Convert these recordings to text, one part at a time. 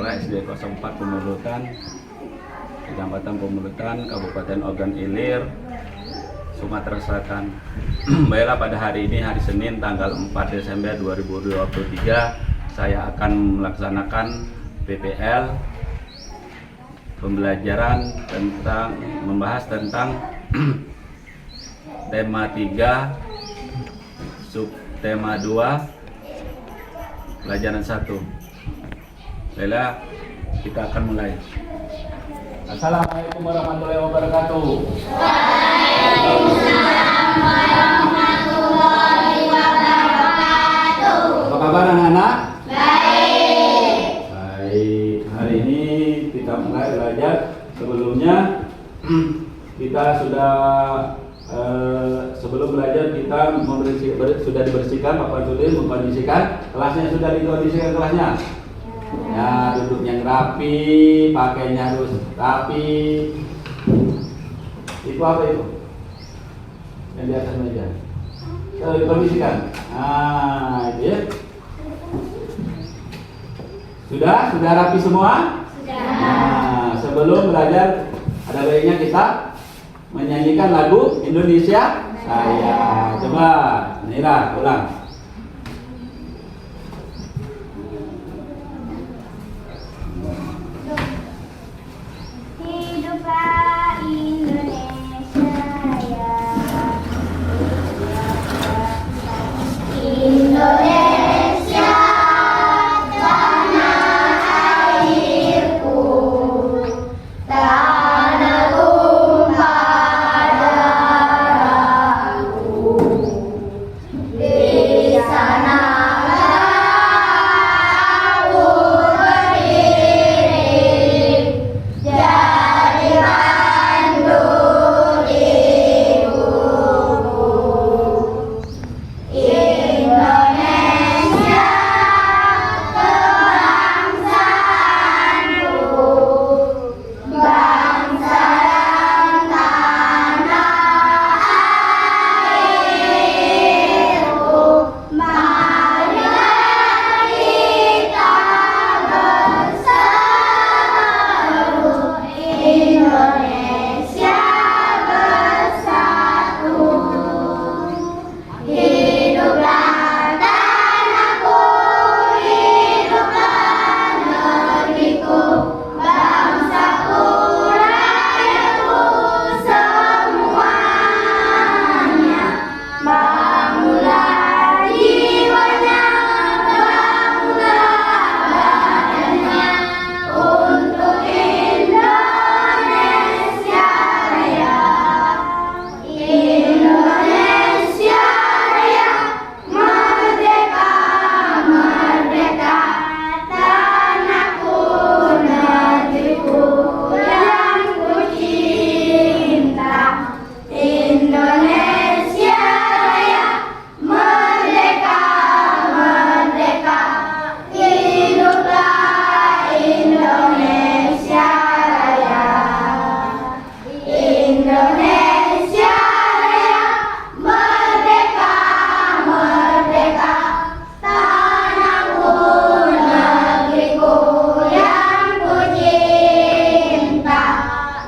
Sekolah SD 04 Pemulutan, Kecamatan Pemulutan, Kabupaten Ogan Ilir, Sumatera Selatan. Baiklah, pada hari ini, hari Senin, tanggal 4 Desember 2023, saya akan melaksanakan PPL, pembelajaran tentang membahas tentang tema 3, subtema 2, pelajaran 1. Baiklah, kita akan mulai. Assalamualaikum warahmatullahi wabarakatuh. Waalaikumsalam warahmatullahi wabarakatuh. Apa kabar anak-anak? Baik. Baik. Hari ini kita mulai belajar. Sebelumnya kita sudah sebelum belajar kita sudah dibersihkan, Bapak Sudin mengkondisikan kelasnya, sudah dikondisikan kelasnya. Ya, duduknya rapi, pakainya harus rapi. Itu apa itu? Yang di atas meja. Dikondisikan. Nah, itu ya. Sudah rapi semua? Sudah. Nah, sebelum belajar ada baiknya kita menyanyikan lagu Indonesia Saya. Coba, Nira, ulang. Hiduplah Indonesia Raya. Indonesia, tanah airku, tanah tumpah darahku. Di sanalah aku berdiri, jadi pandu hidupku. Indonesia, kebangsaanku, bangsa dan tanah airku. Marilah kita berseru, Indonesia bersatu. Hiduplah tanahku, hiduplah negeriku, bangsaku, rakyatku semuanya. Bangunlah jiwanya, bangunlah badannya, untuk Indonesia Raya. Indonesia Raya, merdeka, merdeka, tanahku, negeriku yang ku cinta. Indonesia Raya, merdeka, merdeka, hiduplah Indonesia Raya. Indonesia Raya, merdeka, merdeka, tanahku, negeriku yang ku cinta.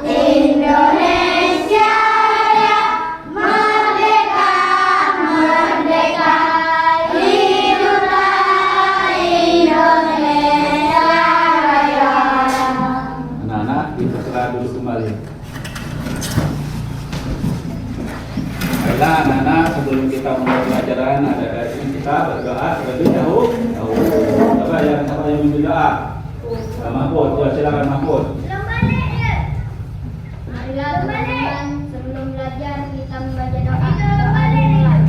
Indonesia Raya, merdeka, merdeka, hiduplah Indonesia Raya. Anak-anak, kita serah dulu kembali. Baiklah anak-anak, sebelum kita mulai pelajaran, ada baiknya kita berdoa terlebih dahulu. Coba siapa yang mau berdoa? Mahfud, coba silakan Mahfud. Sebelum belajar kita membaca doa. Bismillahirrahmanirrahim.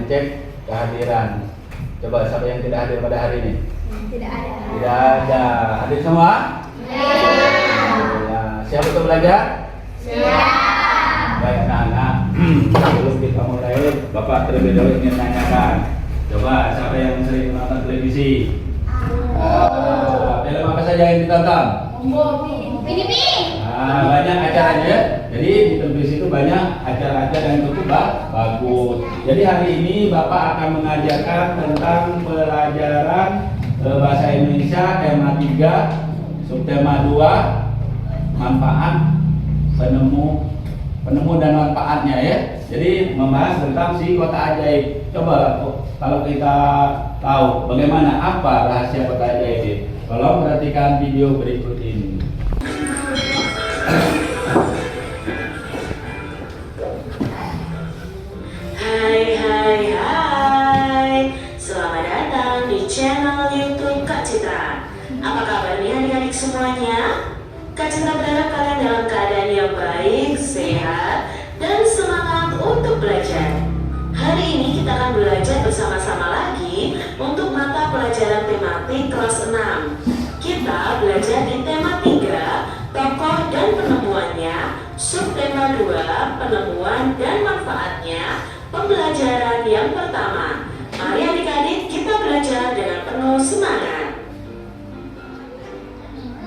mengecek kehadiran. Coba siapa yang tidak hadir pada hari ini? Tidak ada. Tidak ada. Hadir semua? Ya. Siap untuk belajar? Baik anak-anak, sebelum kita mulai, Bapak terlebih dahulu ingin menanyakan. Coba siapa yang sering menonton televisi? Film apa saja yang ditonton? Banyak acaranya. Jadi di televisi itu banyak acara-acara yang cukup bagus. Jadi hari ini Bapak akan mengajarkan tentang pelajaran bahasa Indonesia tema 3, subtema 2, manfaat, penemu dan manfaatnya ya. Jadi membahas tentang si kota ajaib. Coba kalau kita tahu bagaimana apa rahasia kota ajaib ini, tolong perhatikan video berikut ini. Hai, selamat datang di channel YouTube Kak Citra. Apa kabarnya adik-adik semuanya? Kak Citra berharap kalian dalam keadaan yang baik, sehat, dan semangat untuk belajar. Hari ini kita akan belajar bersama-sama lagi untuk mata pelajaran tematik kelas 6. Kita belajar di tema 3, tokoh dan penemuannya, subtema 2, penemuan dan manfaatnya, pembelajaran yang pertama. Mari adik-adik kita belajar dengan penuh semangat.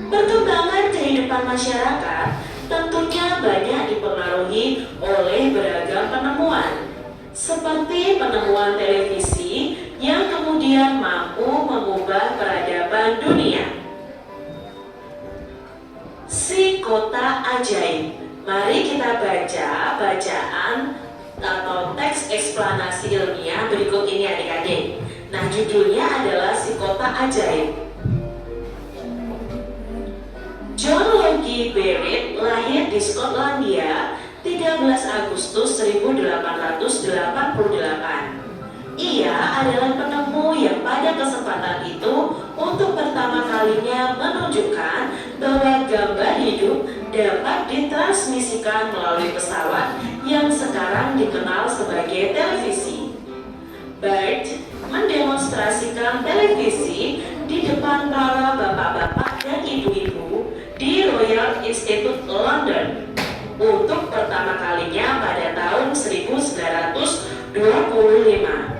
Perkembangan kehidupan masyarakat tentunya banyak dipengaruhi oleh beragam penemuan, seperti penemuan televisi yang kemudian mampu mengubah peradaban dunia. Si kota ajaib. Mari kita baca bacaan atau teks eksplanasi ilmiah berikut ini adik-adik. Nah, judulnya adalah Si Kota Ajaib. John Logie Barrett lahir di Skotlandia 13 Agustus 1888. Ia adalah penemu yang pada kesempatan itu untuk pertama kalinya menunjukkan bahwa gambar hidup dapat ditransmisikan melalui pesawat yang sekarang dikenal sebagai televisi. Bart mendemonstrasikan televisi di depan para bapak-bapak dan ibu-ibu di Royal Institute London untuk pertama kalinya pada tahun 1925.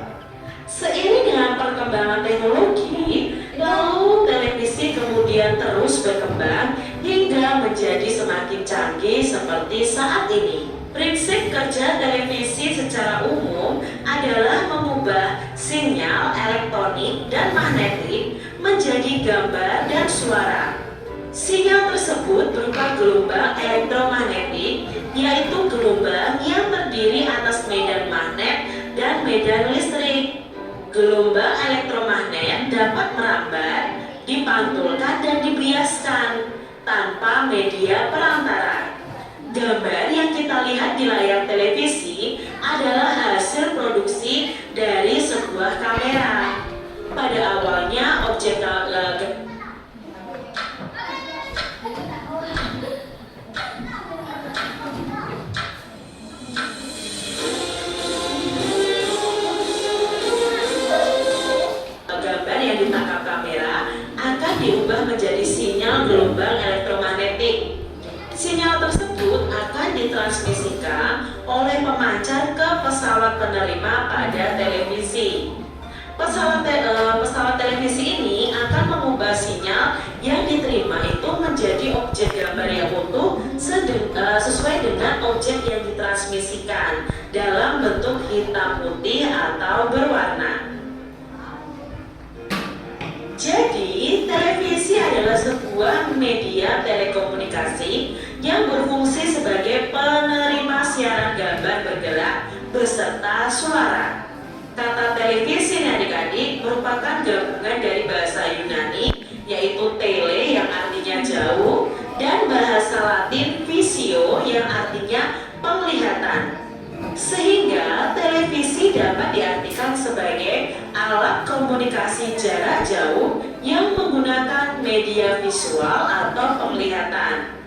Seiring dengan perkembangan teknologi, lalu televisi kemudian terus berkembang hingga menjadi semakin canggih seperti saat ini. Prinsip kerja televisi secara umum adalah mengubah sinyal elektronik dan magnetik menjadi gambar dan suara. Sinyal tersebut berupa gelombang elektromagnetik, yaitu gelombang yang terdiri atas medan magnet dan medan listrik. Gelombang elektromagnet dapat merambat, dipantulkan dan dibiaskan tanpa media perantara. Gambar yang kita lihat di layar televisi adalah hasil produksi dari sebuah kamera. Pada awalnya objek yang ditangkap kamera akan diubah menjadi sinyal gelombang elektromagnetik. Sinyal tersebut akan ditransmisikan oleh pemancar ke pesawat penerima pada televisi. Pesawat televisi ini akan mengubah sinyal yang diterima itu menjadi objek gambar yang utuh sesuai dengan objek yang ditransmisikan dalam bentuk hitam putih atau berwarna. Jadi, televisi adalah sebuah media telekomunikasi yang berfungsi sebagai penerima siaran gambar bergerak beserta suara. Kata televisi ini adik-adik merupakan gabungan dari bahasa Yunani, yaitu tele yang artinya jauh, dan bahasa Latin visio yang artinya penglihatan. Sehingga televisi dapat diartikan sebagai alat komunikasi jarak jauh yang menggunakan media visual atau penglihatan.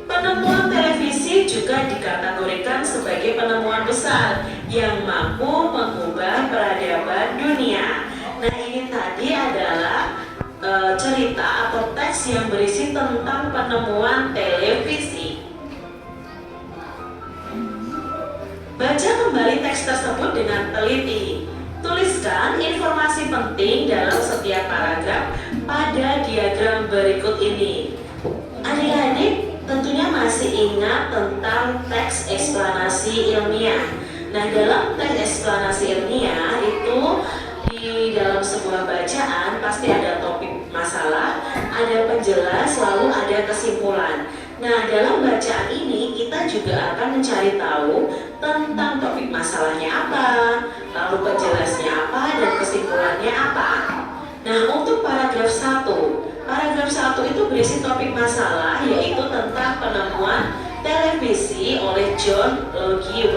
Penemuan televisi juga dikategorikan sebagai penemuan besar yang mampu mengubah peradaban dunia. Nah, ini tadi adalah cerita atau teks yang berisi tentang penemuan televisi. Baca kembali teks tersebut dengan teliti. Tuliskan informasi penting dalam setiap paragraf pada diagram berikut ini. Adik-adik tentunya masih ingat tentang teks eksplanasi ilmiah. Nah, dalam teks eksplanasi ilmiah itu di dalam sebuah bacaan pasti ada topik masalah, ada penjelas, lalu ada kesimpulan. Nah, dalam bacaan ini kita juga akan mencari tahu tentang topik masalahnya apa, lalu penjelasnya apa, dan kesimpulannya apa. Nah, untuk paragraf 1. Paragraf 1 itu berisi topik masalah, yaitu tentang penemuan televisi oleh John Logie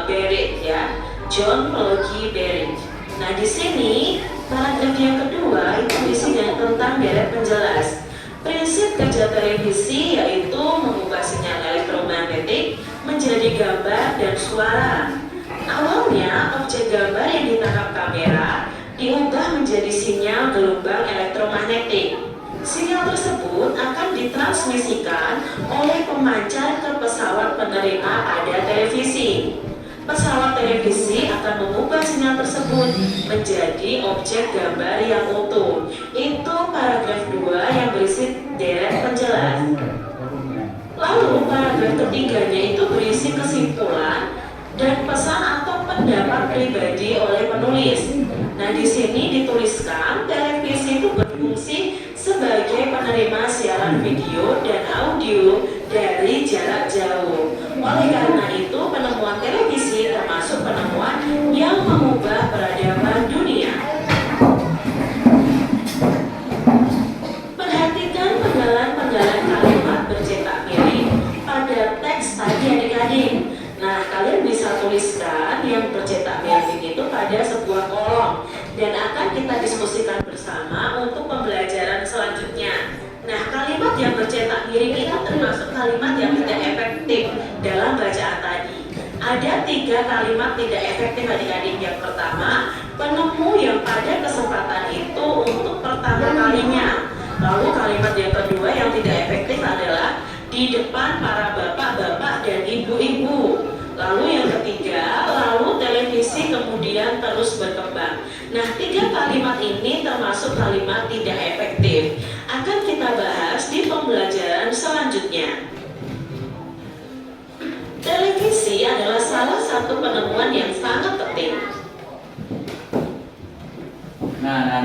Baird ya. John Logie Baird. Nah, di sini paragraf yang kedua itu berisi tentang deret penjelas. Prinsip kerja televisi yaitu mengubah sinyal elektromagnetik menjadi gambar dan suara. Awalnya objek gambar yang ditangkap kamera diubah menjadi sinyal gelombang elektromagnetik. Sinyal tersebut akan ditransmisikan oleh pemancar ke pesawat penerima pada televisi. Pesawat televisi akan mengubah sinyal tersebut menjadi objek gambar yang utuh. Itu paragraf 2 yang berisi deret penjelas. Lalu paragraf ketiganya itu berisi kesimpulan dan pesan atau pendapat pribadi oleh penulis. Nah, di sini dituliskan televisi itu berfungsi sebagai penerima siaran video dan audio dari jarak jauh. Oleh karena itu, penemuan televisi termasuk penemuan yang mengubah peradaban dunia. Perhatikan penggalan-penggalan kalimat bercetak miring pada teks tadi adik-adik. Nah, kalian bisa tuliskan yang bercetak miring itu pada sebuah kolom dan akan kita diskusikan bersama untuk pembelajaran selanjutnya. Nah, kalimat yang bercetak miring itu termasuk kalimat yang tidak efektif dalam bacaan tadi. Ada 3 kalimat tidak efektif adik-adik. Yang pertama, penemu yang pada kesempatan itu untuk pertama kalinya. Lalu kalimat yang kedua yang tidak efektif adalah di depan para bapak-bapak dan ibu-ibu. Lalu yang ketiga, lalu televisi kemudian terus berkembang. Nah, 3 kalimat ini termasuk kalimat tidak efektif. Akan kita bahas di pembelajaran selanjutnya. Televisi adalah salah satu penemuan yang sangat penting. Nah,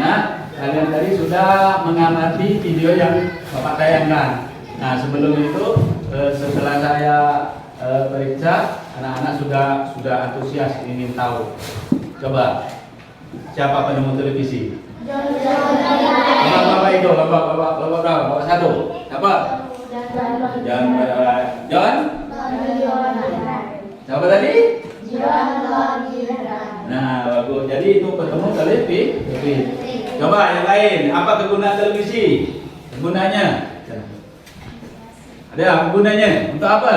kalian tadi sudah mengamati video yang Bapak tayangkan. Nah, sebelum itu setelah saya periksa, anak-anak sudah antusias ingin tahu. Coba, siapa penemu televisi? Bapak itu, bapak berapa? Bapak 1. Siapa? John? Siapa tadi? Nah, bagus. Jadi itu penemu televisi. Coba yang lain, apa kegunaan televisi? Kegunaannya? Ada gunanya? Untuk apa?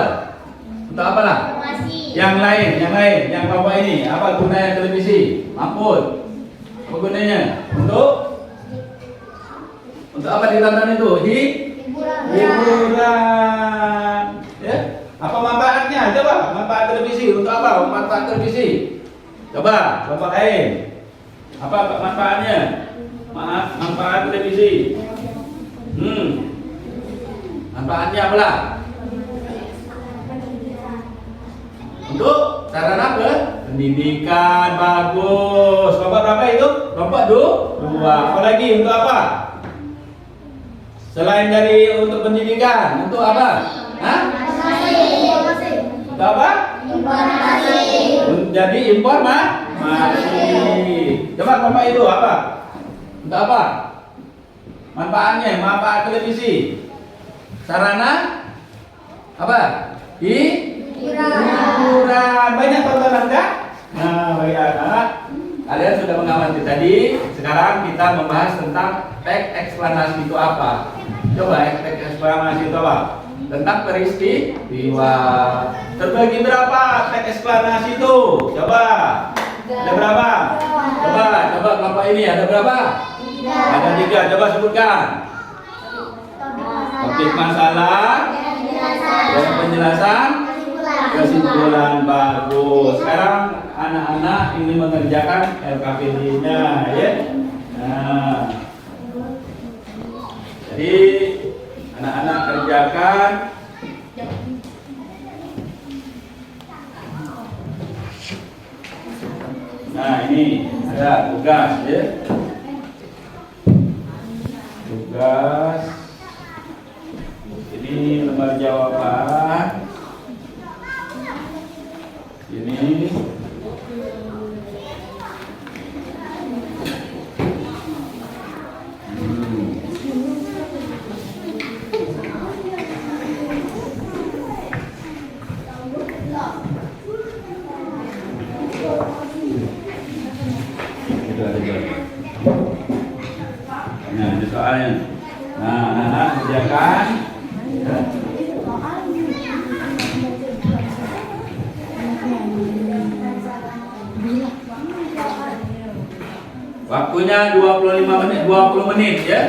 Untuk apa lah? Yang lain, yang bawah ini, apa gunanya televisi? Mampus. Apa gunanya? Untuk apa ditonton itu? Hiburan. Ya? Apa manfaatnya? Coba, manfaat televisi. Untuk apa? Manfaat televisi. Coba, bapak lain. Apa manfaatnya? Manfaat televisi. Manfaatnya apa lah? Untuk sarana pendidikan. Bagus. Kelompok berapa itu? Kelompok 2. Apa lagi? Untuk apa? Selain dari untuk pendidikan, untuk apa? Hah? Untuk apa? Jadi informasi. Coba kelompok itu apa? Untuk apa? Manfaatnya, manfaat televisi. Sarana apa? Hiburan. Banyak tontonan kan? Nah, bagi anak-anak, kalian sudah mengamati tadi. Sekarang kita membahas tentang teks eksplanasi itu apa. Coba teks eksplanasi itu apa? tentang peristiwa. Terbagi berapa teks eksplanasi itu? Coba. Ada berapa? Coba Bapak ini ada berapa? Ada 3. Coba sebutkan. Topik masalah, penjelasan, kesimpulan. Bagus. Sekarang anak-anak ini mengerjakan LKPD-nya, ya. Nah, jadi anak-anak kerjakan. Nah, ini ada tugas, ya. Tugas. Ini lembar jawaban. Ini. Nah, ini soalnya. Nah, anak-anak kerjakan. Ya. Waktunya 25 menit, 20 menit, ya.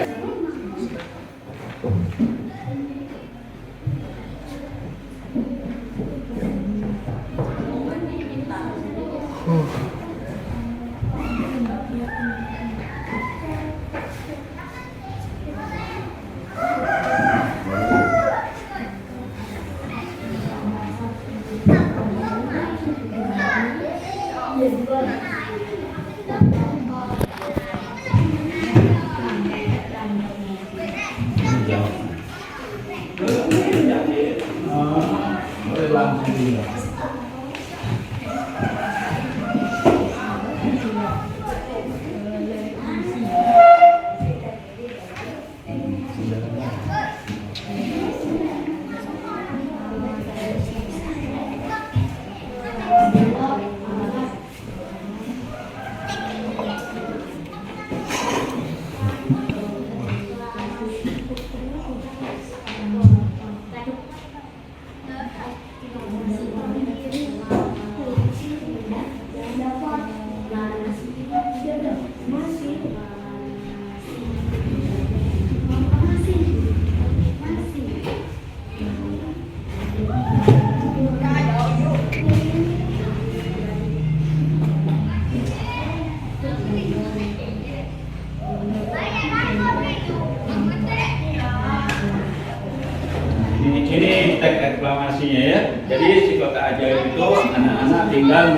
Ini teks eksklamasinya, ya. Jadi si kotak ajaib itu anak-anak tinggal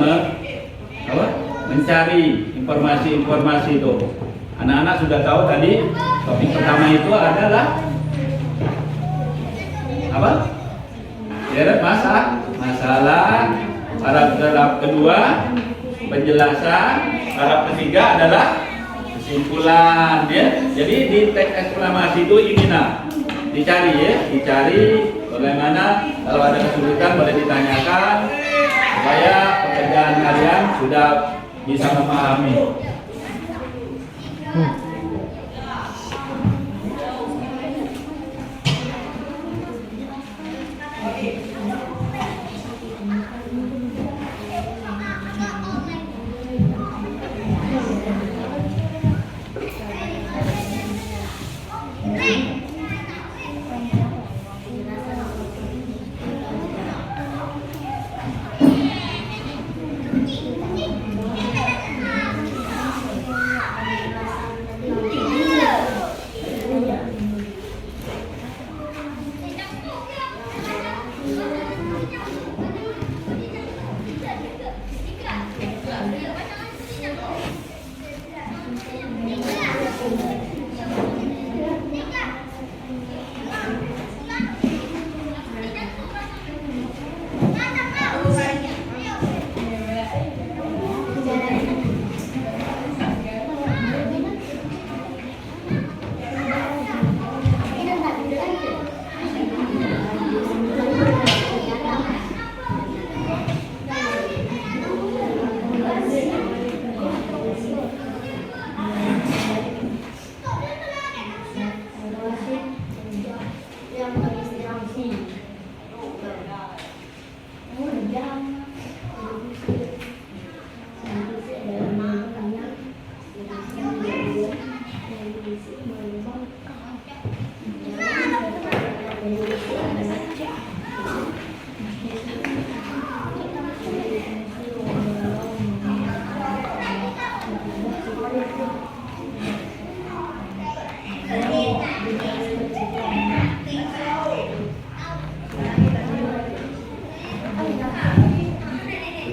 mencari informasi-informasi itu. Anak-anak sudah tahu tadi topik pertama itu adalah apa? Ya, masalah. Paragraf kedua penjelasan. Paragraf ketiga adalah kesimpulan, ya. Jadi di teks eksklamasi itu ini dicari, ya, bagaimana kalau ada kesulitan boleh ditanyakan supaya pekerjaan kalian sudah bisa memahami.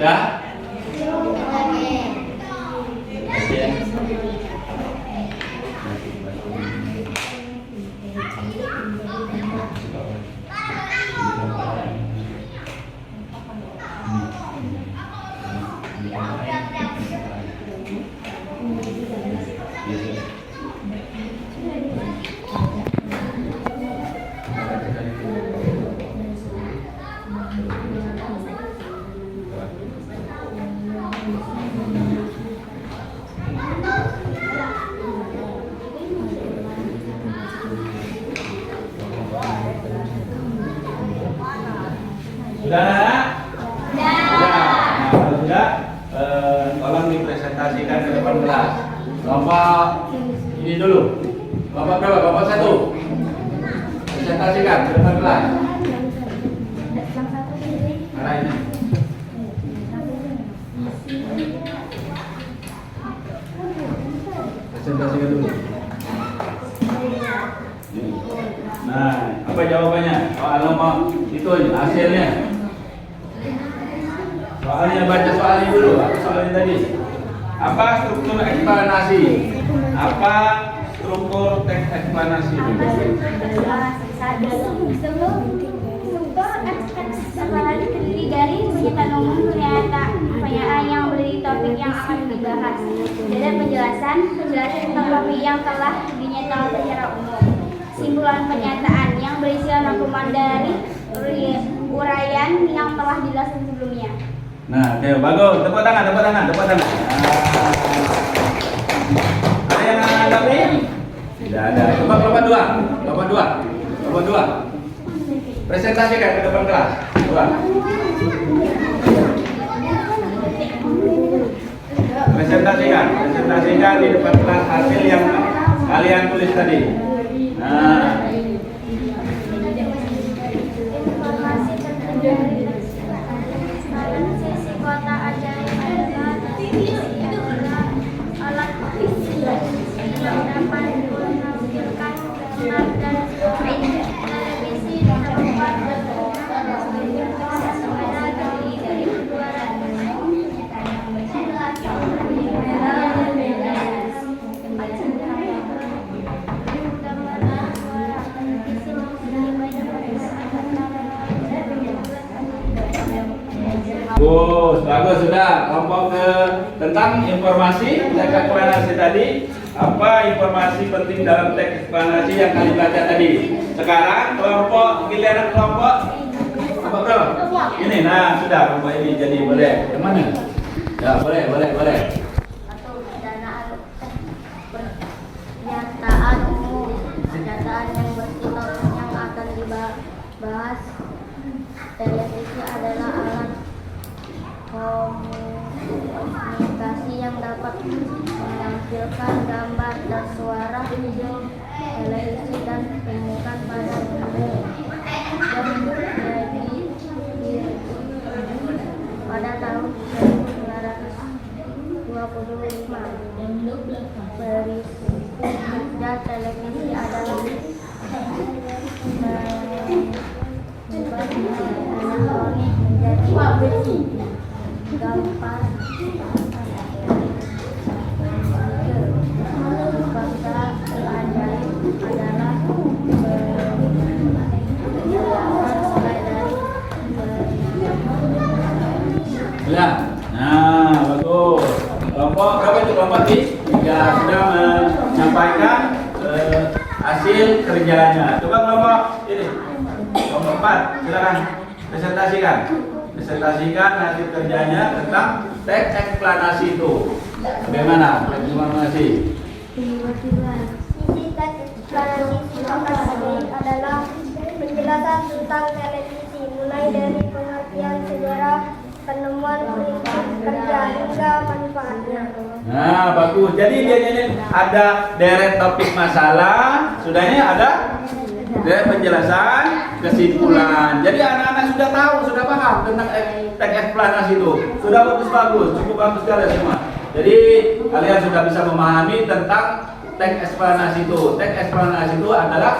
Sudah? Oke. Sudah, Nana? Sudah. Nah, kalau sudah, tolong dipresentasikan ke depan kelas. Kelompok ini dulu. Kelompok berapa? Kelompok 1. Presentasikan ke depan kelas. Mana ini? Presentasikan dulu. Nah, apa jawabannya? Soal nomor itu hasilnya. Soalnya baca soalnya dulu. Apa soalnya tadi? Apa struktur eksplanasi? Apa struktur teks eksplanasi? Eksplanasi terdiri dari pernyataan umum, pernyataan yang berisi topik yang akan dibahas, dan penjelasan tentang topik yang telah dinyatakan secara umum. Simpulan pernyataan yang berisi rangkuman dari uraian yang telah dijelaskan sebelumnya. Nah, oke, bagus. Tepuk tangan, tepuk tangan, tepuk tangan. Ada yang anggapi? Tidak ada. Coba kelompok 2. Kelompok 2. Kelompok 2. Presentasikan ke depan kelas. 2. Presentasikan di depan kelas hasil yang kalian tulis tadi. Nah, Informasi tentang sisi kota ajaib adalah alat yang dapat menampilkan gambar dan televisi tempat sepeda terdiri dari 200. Bagus sudah. Kelompok ke tentang informasi teks eksplanasi tadi. Apa informasi penting dalam teks eksplanasi yang kalian baca tadi? Sekarang kelompok giliran kelompok apa bro? Ini, nah sudah kelompok ini jadi boleh. Yang mana? Ya boleh. atau pernyataan umum, pernyataan yang bersifat yang akan dibahas. Televisi adalah alat komunikasi yang dapat menampilkan gambar dan suara. Televisi dan pembukaan pada umum jadi pada tahun 1925. Berita televisi adalah elektronik menjadi gampang. Bangsa ajaib adalah Ya. Nah, bagus. Kelompok berapa itu kelompok T? Ya, sudah menyampaikan hasil kerjanya. Coba kelompok ini. Kelompok 4, silakan presentasikan. Presentasikan hasil kerjanya tentang teks eksplanasi itu. Bagaimana teks eksplanasi? Sisi teks eksplanasi adalah penjelasan tentang televisi, mulai dari pengertian sejarah, penemuan, prinsip kerja hingga manfaatnya. Nah, bagus. Jadi dia ini ada deret topik masalah, sudahnya ada deret penjelasan, kesimpulan. Jadi anak-anak sudah tahu, sudah paham tentang teks eksplanasi itu. Sudah bagus, cukup bagus sekali semua. Jadi kalian sudah bisa memahami tentang teks eksplanasi itu. Teks eksplanasi itu adalah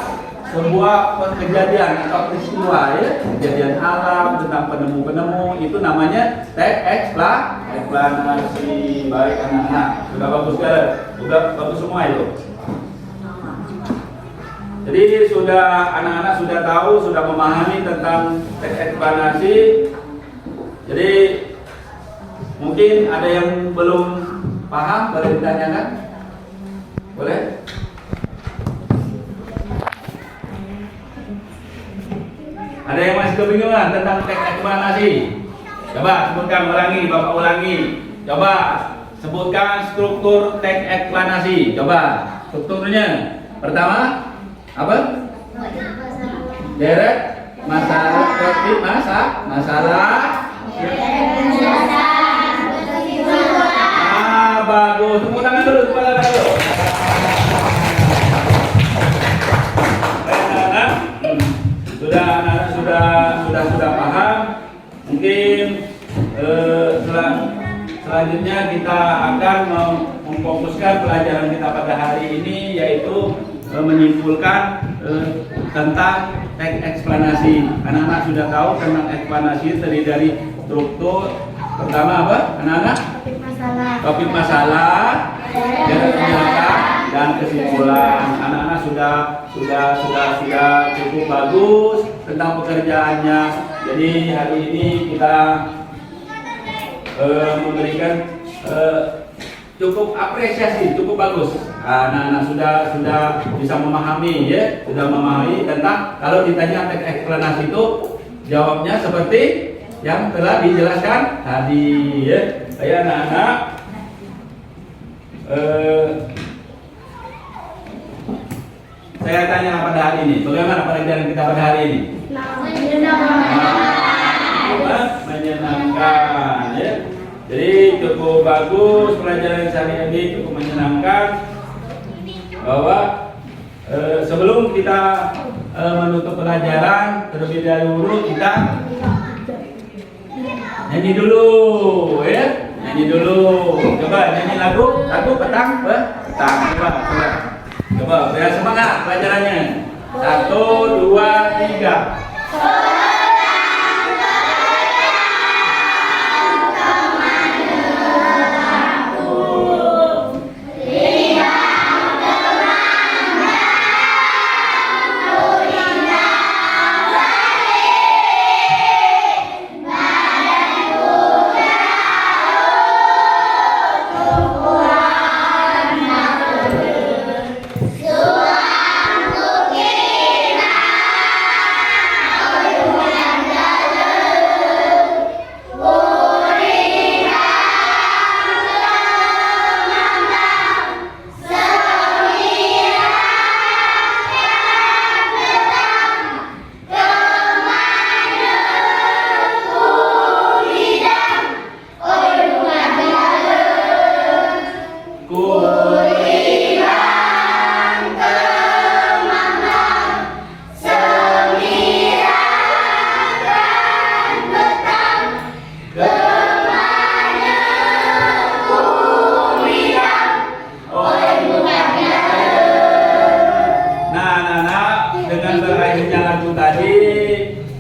sebuah kejadian atau peristiwa ya, kejadian alam tentang penemu-penemu, itu namanya teks eksplanasi. Baik anak-anak, sudah bagus kan? Sudah bagus semua itu. Jadi anak-anak sudah tahu, sudah memahami tentang teks eksplanasi. Jadi mungkin ada yang belum paham, boleh ditanyakan? Boleh? Ada yang masih kebingungan tentang teks eksplanasi? Coba sebutkan, ulangi, Bapak ulangi. Coba sebutkan struktur teks eksplanasi. Coba strukturnya. Pertama, apa? Deret masalah, topik masalah. Bagus. Tepuk tangan dulu, tepuk tangan dulu. Anak-anak sudah paham. Mungkin selanjutnya kita akan memfokuskan pelajaran kita pada hari ini, yaitu menyimpulkan tentang teks eksplanasi. Anak-anak sudah tahu tentang eksplanasi terdiri dari struktur. Pertama apa, anak-anak? Topik masalah, penjelasan dan kesimpulan. Anak-anak sudah cukup bagus tentang pekerjaannya. Jadi hari ini kita memberikan cukup apresiasi, cukup bagus. Anak-anak sudah bisa memahami ya, sudah memahami tentang kalau ditanya teks eksplanasi itu jawabnya seperti yang telah dijelaskan tadi ya. Saya anak-anak saya tanya pada hari ini, bagaimana pelajaran kita pada hari ini? Menyenangkan ya. Jadi cukup bagus pelajaran hari ini, cukup menyenangkan. Bahwa sebelum kita menutup pelajaran, terlebih dahulu kita nyanyi dulu ya, nyanyi dulu. Coba nyanyi lagu petang. Coba biar semangat pelajarannya. 1, 2, 3.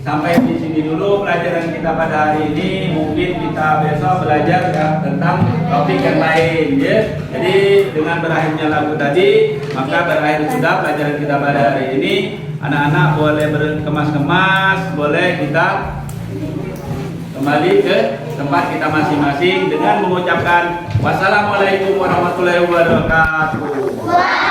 Sampai di sini dulu pelajaran kita pada hari ini. Mungkin kita besok belajar tentang topik yang lain ya. Jadi dengan berakhirnya lagu tadi, maka berakhir sudah pelajaran kita pada hari ini. Anak-anak boleh berkemas-kemas, boleh kita kembali ke tempat kita masing-masing dengan mengucapkan wassalamualaikum warahmatullahi wabarakatuh.